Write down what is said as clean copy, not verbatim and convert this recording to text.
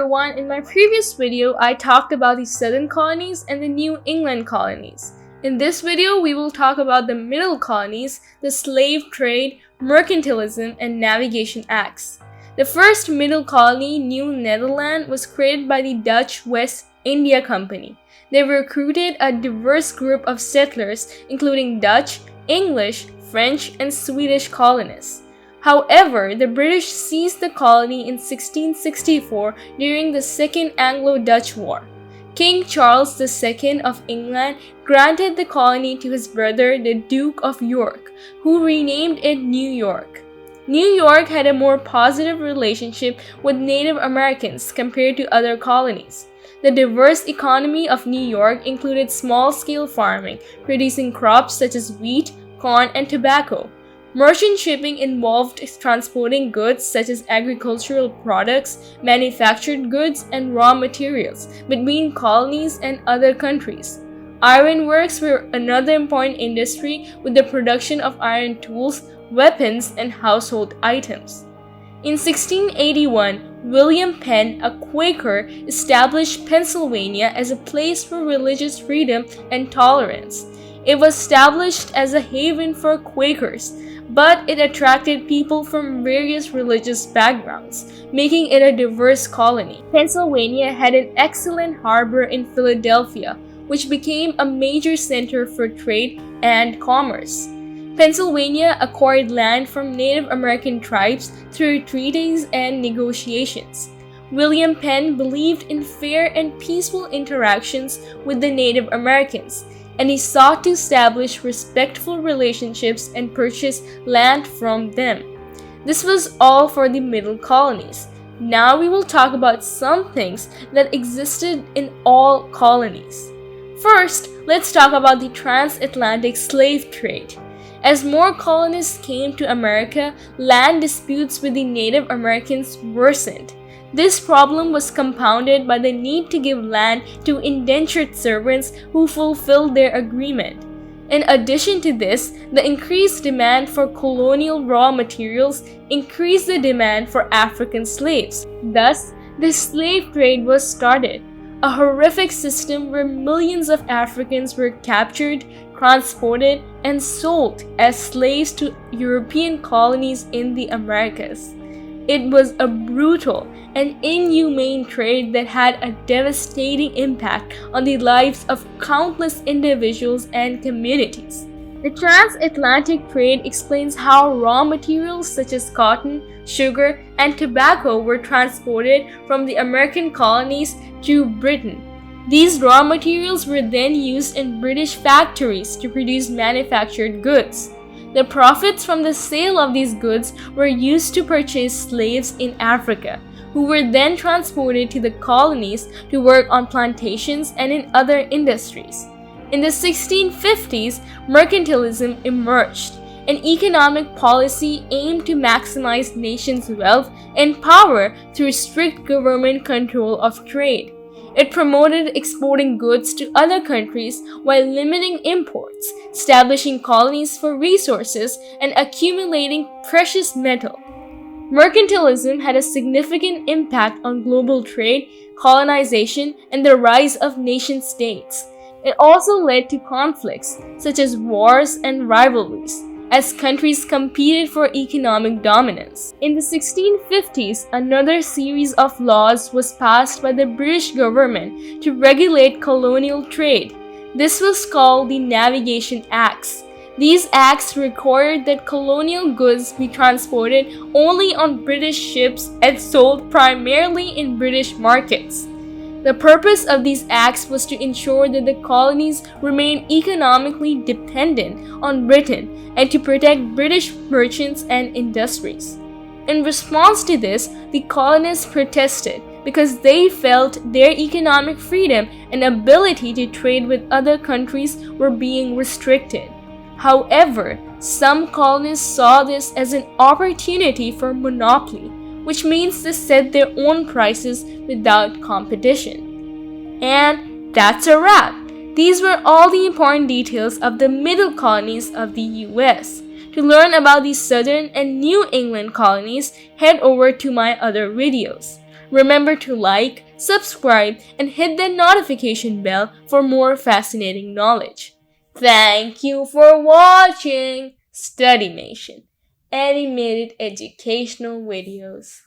everyone, in my previous video I talked about the Southern Colonies and the New England Colonies. In this video we will talk about the Middle Colonies, the Slave Trade, Mercantilism and Navigation Acts. The first Middle Colony, New Netherland, was created by the Dutch West India Company. They recruited a diverse group of settlers including Dutch, English, French and Swedish colonists. However, the British seized the colony in 1664 during the Second Anglo-Dutch War. King Charles II of England granted the colony to his brother, the Duke of York, who renamed it New York. New York had a more positive relationship with Native Americans compared to other colonies. The diverse economy of New York included small-scale farming, producing crops such as wheat, corn, and tobacco. Merchant shipping involved transporting goods such as agricultural products, manufactured goods, and raw materials between colonies and other countries. Ironworks were another important industry with the production of iron tools, weapons, and household items. In 1681, William Penn, a Quaker, established Pennsylvania as a place for religious freedom and tolerance. It was established as a haven for Quakers, but it attracted people from various religious backgrounds, making it a diverse colony. Pennsylvania had an excellent harbor in Philadelphia, which became a major center for trade and commerce. Pennsylvania acquired land from Native American tribes through treaties and negotiations. William Penn believed in fair and peaceful interactions with the Native Americans, and he sought to establish respectful relationships and purchase land from them. This was all for the Middle Colonies. Now we will talk about some things that existed in all colonies. First, let's talk about the Transatlantic Slave Trade. As more colonists came to America, land disputes with the Native Americans worsened. This problem was compounded by the need to give land to indentured servants who fulfilled their agreement. In addition to this, the increased demand for colonial raw materials increased the demand for African slaves. Thus, the slave trade was started, a horrific system where millions of Africans were captured, transported, and sold as slaves to European colonies in the Americas. It was a brutal and inhumane trade that had a devastating impact on the lives of countless individuals and communities. The transatlantic trade explains how raw materials such as cotton, sugar, and tobacco were transported from the American colonies to Britain. These raw materials were then used in British factories to produce manufactured goods. The profits from the sale of these goods were used to purchase slaves in Africa, who were then transported to the colonies to work on plantations and in other industries. In the 1650s, mercantilism emerged, an economic policy aimed to maximize nations' wealth and power through strict government control of trade. It promoted exporting goods to other countries while limiting imports, establishing colonies for resources, and accumulating precious metal. Mercantilism had a significant impact on global trade, colonization, and the rise of nation-states. It also led to conflicts, such as wars and rivalries, as countries competed for economic dominance. In the 1650s, another series of laws was passed by the British government to regulate colonial trade. This was called the Navigation Acts. These acts required that colonial goods be transported only on British ships and sold primarily in British markets. The purpose of these acts was to ensure that the colonies remained economically dependent on Britain and to protect British merchants and industries. In response to this, the colonists protested because they felt their economic freedom and ability to trade with other countries were being restricted. However, some colonists saw this as an opportunity for monopoly, which means they set their own prices without competition. And that's a wrap. These were all the important details of the Middle Colonies of the US. To learn about the Southern and New England colonies, head over to my other videos. Remember to like, subscribe, and hit the notification bell for more fascinating knowledge. Thank you for watching Studimation, animated educational videos.